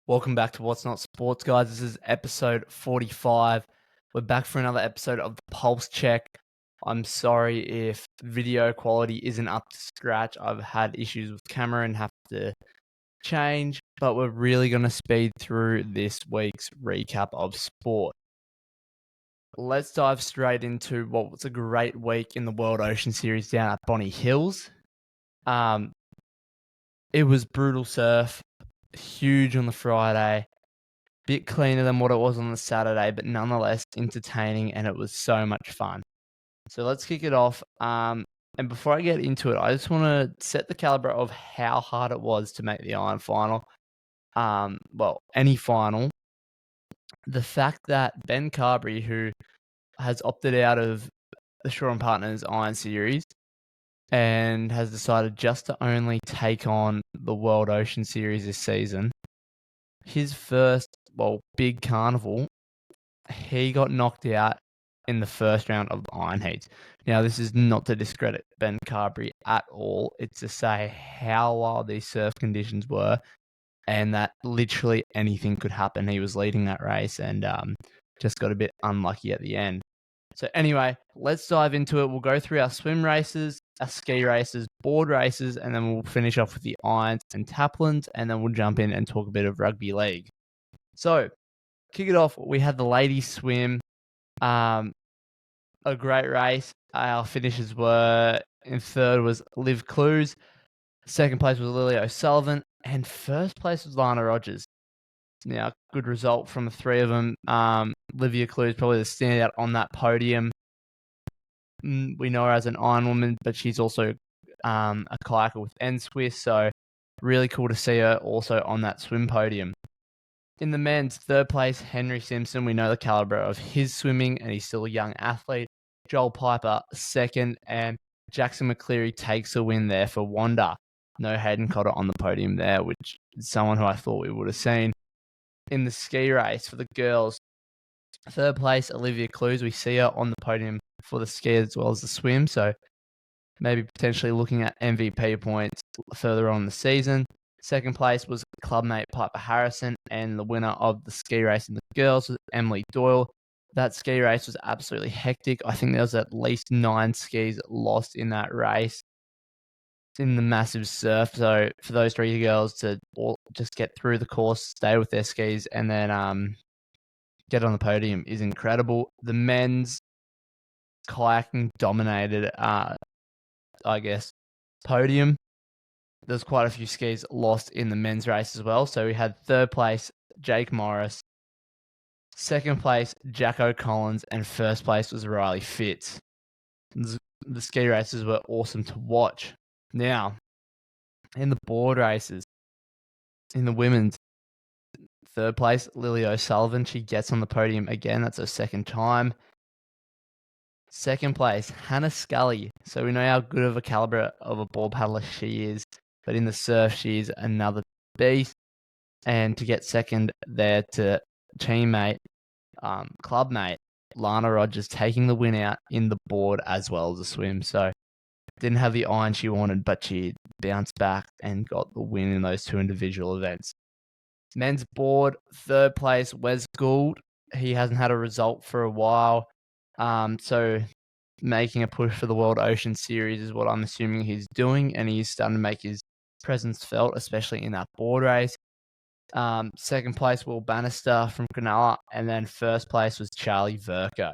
Welcome back to What's Not Sports, guys. This is episode 45. We're back for another episode of the Pulse Check. I'm sorry if video quality isn't up to scratch. I've had issues with camera and have to change, but we're really going to speed through this week's recap of sport. Let's dive straight into what was a great week in the World Ocean Series down at Bonny Hills. It was brutal surf, huge on the Friday. Bit cleaner than what it was on the Saturday, but nonetheless entertaining, and it was so much fun. So let's kick it off. And before I get into it, I just want to set the caliber of how hard it was to make the Iron Final. Any final. The fact that Ben Carberry, who has opted out of the Shaw and Partners Iron Series and has decided just to only take on the World Ocean Series this season, his first big carnival, he got knocked out in the first round of the Iron Heats. Now, this is not to discredit Ben Carberry at all. It's to say how wild these surf conditions were and that literally anything could happen. He was leading that race and just got a bit unlucky at the end. So anyway, let's dive into it. We'll go through our swim races, our ski races, board races, and then we'll finish off with the irons and taplins, and then we'll jump in and talk a bit of rugby league. So, kick it off. We had the ladies swim. A great race. Our finishes were, in third was Liv Clues. Second place was Lily O'Sullivan. And first place was Lana Rogers. Now, good result from the three of them. Livia Clues probably the standout on that podium. We know her as an Iron Woman, but she's also a kayaker with N-Swiss. So, really cool to see her also on that swim podium. In the men's, third place, Henry Simpson. We know the caliber of his swimming, and he's still a young athlete. Joel Piper, second, and Jackson McCleary takes a win there for Wanda. No Hayden Cotter on the podium there, which is someone who I thought we would have seen. In the ski race for the girls, third place, Olivia Clues. We see her on the podium for the ski as well as the swim, so maybe potentially looking at MVP points further on in the season. Second place was clubmate Piper Harrison, and the winner of the ski race in the girls was Emily Doyle. That ski race was absolutely hectic. I think there was at least 9 skis lost in that race in the massive surf. So for those 3 girls to all just get through the course, stay with their skis, and then get on the podium is incredible. The men's kayaking dominated, podium. There's quite a few skis lost in the men's race as well. So we had third place, Jake Morris. Second place, Jacko Collins. And first place was Riley Fitz. The ski races were awesome to watch. Now, in the board races, in the women's, third place, Lily O'Sullivan. She gets on the podium again. That's her second time. Second place, Hannah Scully. So we know how good of a caliber of a board paddler she is. But in the surf, she's another beast. And to get second there to teammate, clubmate, Lana Rogers taking the win out in the board as well as the swim. So didn't have the iron she wanted, but she bounced back and got the win in those 2 individual events. Men's board, third place, Wes Gould. He hasn't had a result for a while. So making a push for the World Ocean Series is what I'm assuming he's doing, and he's starting to make his presence felt, especially in that board race. Second place, Will Bannister from Cronulla, and then first place was Charlie Verco.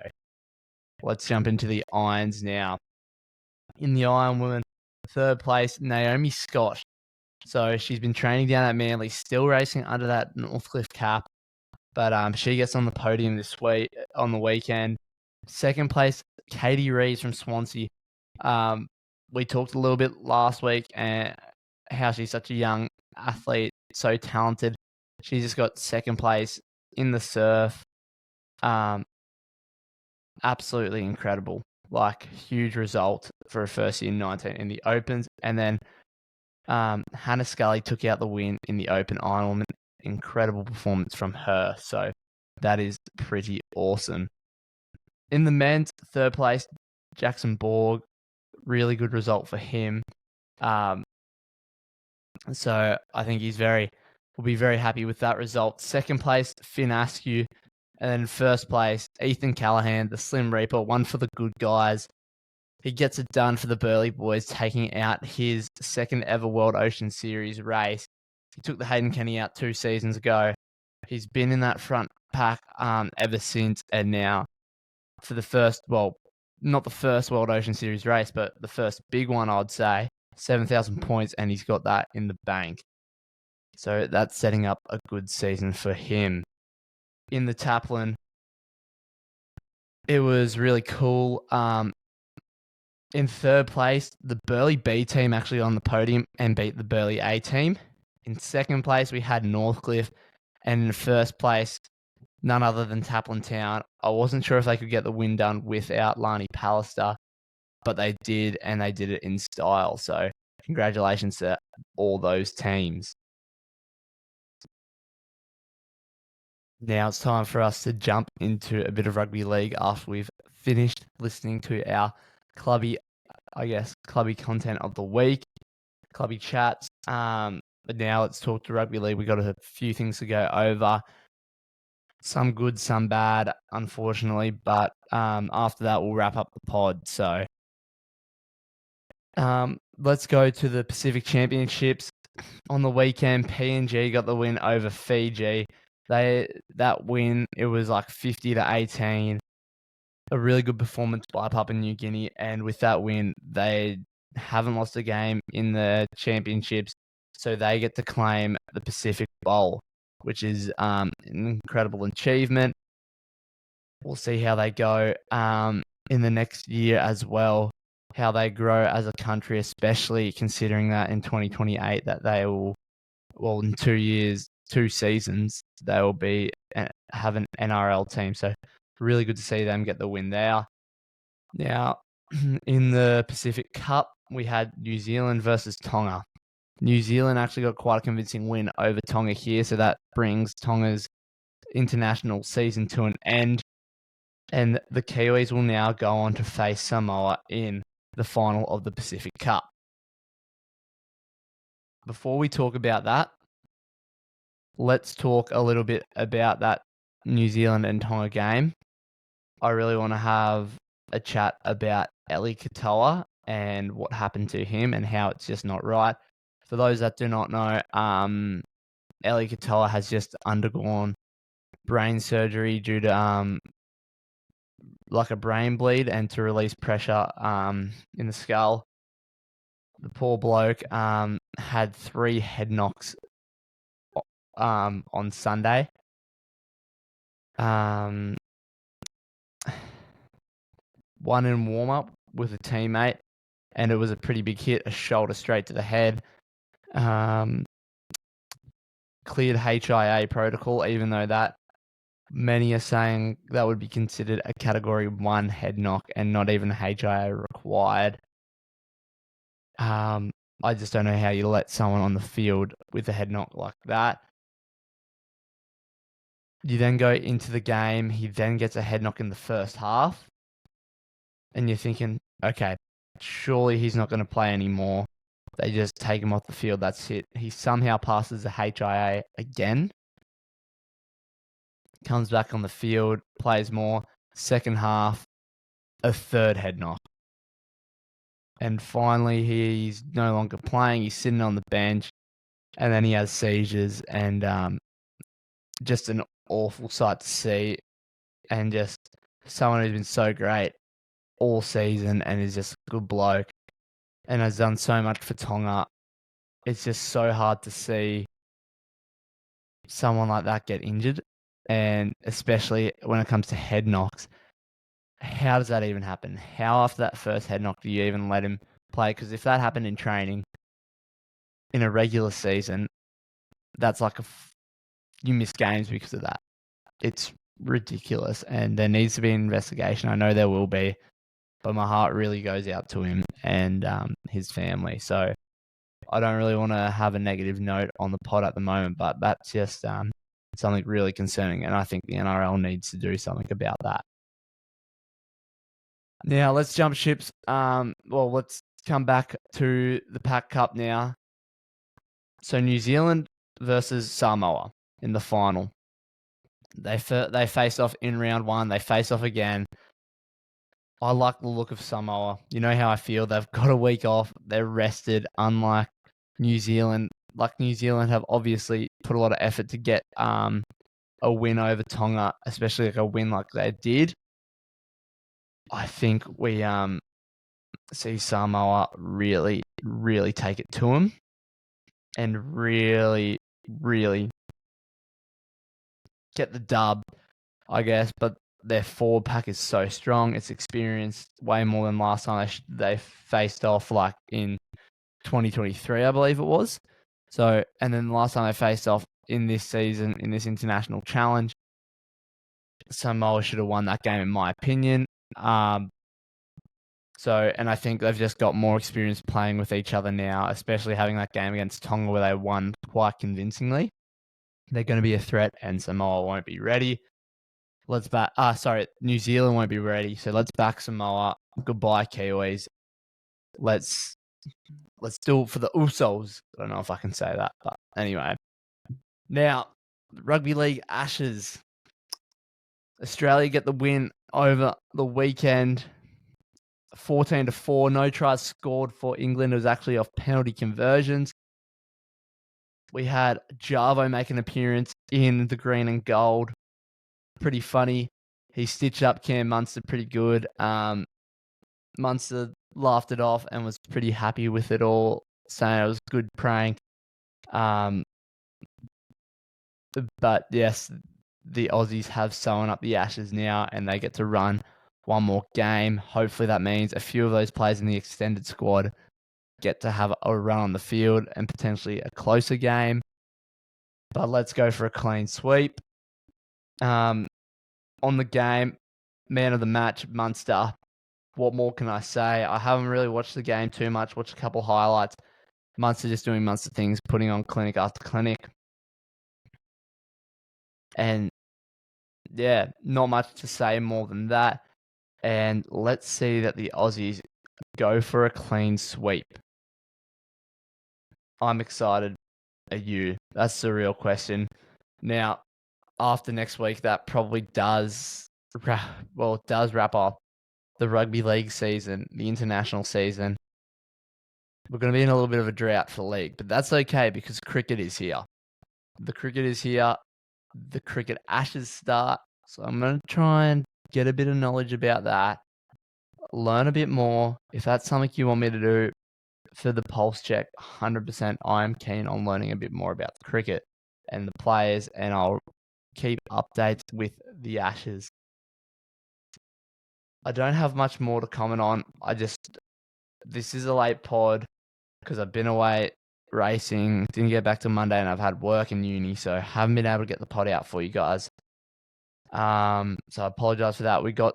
Let's jump into the irons now. In the Iron Women, third place, Naomi Scott. So she's been training down at Manly, still racing under that Northcliffe cap, but she gets on the podium this week on the weekend. Second place, Katie Reeves from Swansea. We talked a little bit last week and how she's such a young athlete, so talented. She just got second place in the surf. Absolutely incredible. Like, huge result for a first year 19 in the Opens. And then Hannah Scully took out the win in the Open Ironwoman. Incredible performance from her. So that is pretty awesome. In the men's, third place, Jackson Borg. Really good result for him. So I think he's very will be very happy with that result. Second place, Finn Askew. And then first place, Ethan Callahan, the Slim Reaper, one for the good guys. He gets it done for the Burleigh boys, taking out his second ever World Ocean Series race. He took the Hayden Kenny out 2 seasons ago. He's been in that front pack ever since, and now for the first, well, not the first World Ocean Series race, but the first big one, I'd say, 7,000 points, and he's got that in the bank. So that's setting up a good season for him. In the Taplin, it was really cool. In third place, the Burleigh B team actually on the podium and beat the Burleigh A team. In second place, we had Northcliffe. And in first place, none other than Taplin Town. I wasn't sure if they could get the win done without Lani Pallister, but they did, and they did it in style. So congratulations to all those teams. Now it's time for us to jump into a bit of rugby league after we've finished listening to our clubby content of the week, clubby chats. But now let's talk to rugby league. We've got a few things to go over. Some good, some bad, unfortunately. But after that, we'll wrap up the pod. So let's go to the Pacific Championships. On the weekend, PNG got the win over Fiji. That win, it was like 50-18. A really good performance by Papua New Guinea, and with that win, they haven't lost a game in the championships, so they get to claim the Pacific Bowl, which is an incredible achievement. We'll see how they go in the next year as well, how they grow as a country, especially considering that in 2028 that they will, well, in 2 years, 2 seasons, they will have an NRL team. So really good to see them get the win there. Now, in the Pacific Cup, we had New Zealand versus Tonga. New Zealand actually got quite a convincing win over Tonga here, so that brings Tonga's international season to an end. And the Kiwis will now go on to face Samoa in the final of the Pacific Cup. Before we talk about that, let's talk a little bit about that New Zealand and Tonga game. I really want to have a chat about Eli Katoa and what happened to him and how it's just not right. For those that do not know, Eli Katoa has just undergone brain surgery due to like a brain bleed and to release pressure in the skull. The poor bloke had 3 head knocks on Sunday. One in warm-up with a teammate, and it was a pretty big hit, a shoulder straight to the head. Cleared HIA protocol, even though that many are saying that would be considered a Category 1 head knock and not even HIA required. I just don't know how you let someone on the field with a head knock like that. You then go into the game. He then gets a head knock in the first half. And you're thinking, okay, surely he's not going to play anymore. They just take him off the field. That's it. He somehow passes the HIA again. Comes back on the field, plays more. Second half, a third head knock. And finally, he's no longer playing. He's sitting on the bench. And then he has seizures. And just an awful sight to see. And just someone who's been so great all season and is just a good bloke and has done so much for Tonga. It's just so hard to see someone like that get injured, and especially when it comes to head knocks. How does that even happen? How after that first head knock do you even let him play? Because if that happened in training, in a regular season, that's like you miss games because of that. It's ridiculous, and there needs to be an investigation. I know there will be, but my heart really goes out to him and his family. So I don't really want to have a negative note on the pod at the moment, but that's just something really concerning, and I think the NRL needs to do something about that. Now, let's jump ships. Let's come back to the Pac Cup now. So New Zealand versus Samoa in the final. They faced off in round 1. They face off again. I like the look of Samoa. You know how I feel. They've got a week off. They're rested, unlike New Zealand. Like New Zealand have obviously put a lot of effort to get a win over Tonga, especially like a win like they did. I think we see Samoa really, really take it to them and really, really get the dub, I guess. But their forward pack is so strong. It's experienced way more than last time they faced off, like in 2023, I believe it was. So, and then the last time they faced off in this season, in this international challenge, Samoa should have won that game, in my opinion. So, and I think they've just got more experience playing with each other now, especially having that game against Tonga where they won quite convincingly. They're going to be a threat, and Samoa won't be ready. New Zealand won't be ready. So let's back Samoa. Goodbye, Kiwis. Let's do it for the Usos. I don't know if I can say that, but anyway. Now, Rugby League Ashes. Australia get the win over the weekend. 14-4. No tries scored for England. It was actually off penalty conversions. We had Javo make an appearance in the green and gold. Pretty funny. He stitched up Cam Munster pretty good. Munster laughed it off and was pretty happy with it all, saying it was a good prank. But yes, the Aussies have sewn up the Ashes now and they get to run one more game. Hopefully that means a few of those players in the extended squad get to have a run on the field and potentially a closer game. But let's go for a clean sweep. On the game, man of the match, Munster. What more can I say? I haven't really watched the game too much, watched a couple highlights. Munster just doing Munster things, putting on clinic after clinic. And yeah, not much to say more than that. And let's see that the Aussies go for a clean sweep. I'm excited. Are you? That's the real question. Now, after next week, that probably does wrap up the Rugby League season, the international season. We're going to be in a little bit of a drought for the league, but that's okay because cricket is here. The cricket is here. The cricket Ashes start. So I'm going to try and get a bit of knowledge about that. Learn a bit more. If that's something you want me to do for the pulse check, 100% I am keen on learning a bit more about the cricket and the players, and I'll keep updates with the Ashes. I don't have much more to comment on. This is a late pod because I've been away racing, didn't get back till Monday, and I've had work in uni, so I haven't been able to get the pod out for you guys. So I apologize for that. We got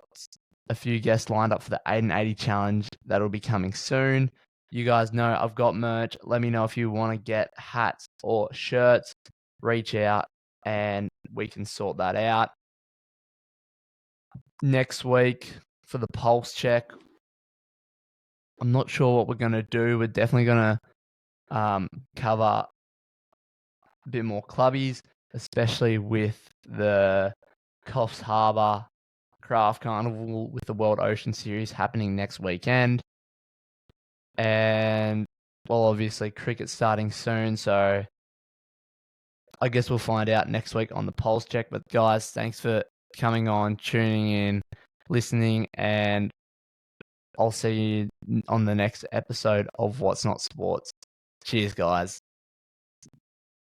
a few guests lined up for the 8 and 80 challenge that'll be coming soon. You guys know I've got merch. Let me know if you want to get hats or shirts. Reach out and we can sort that out. Next week for the pulse check, I'm not sure what we're going to do. We're definitely going to cover a bit more clubbies, especially with the Coffs Harbour Craft Carnival with the World Ocean Series happening next weekend. And, well, obviously cricket starting soon, so I guess we'll find out next week on the pulse check. But guys, thanks for coming on, tuning in, listening, and I'll see you on the next episode of What's Not Sports. Cheers, guys.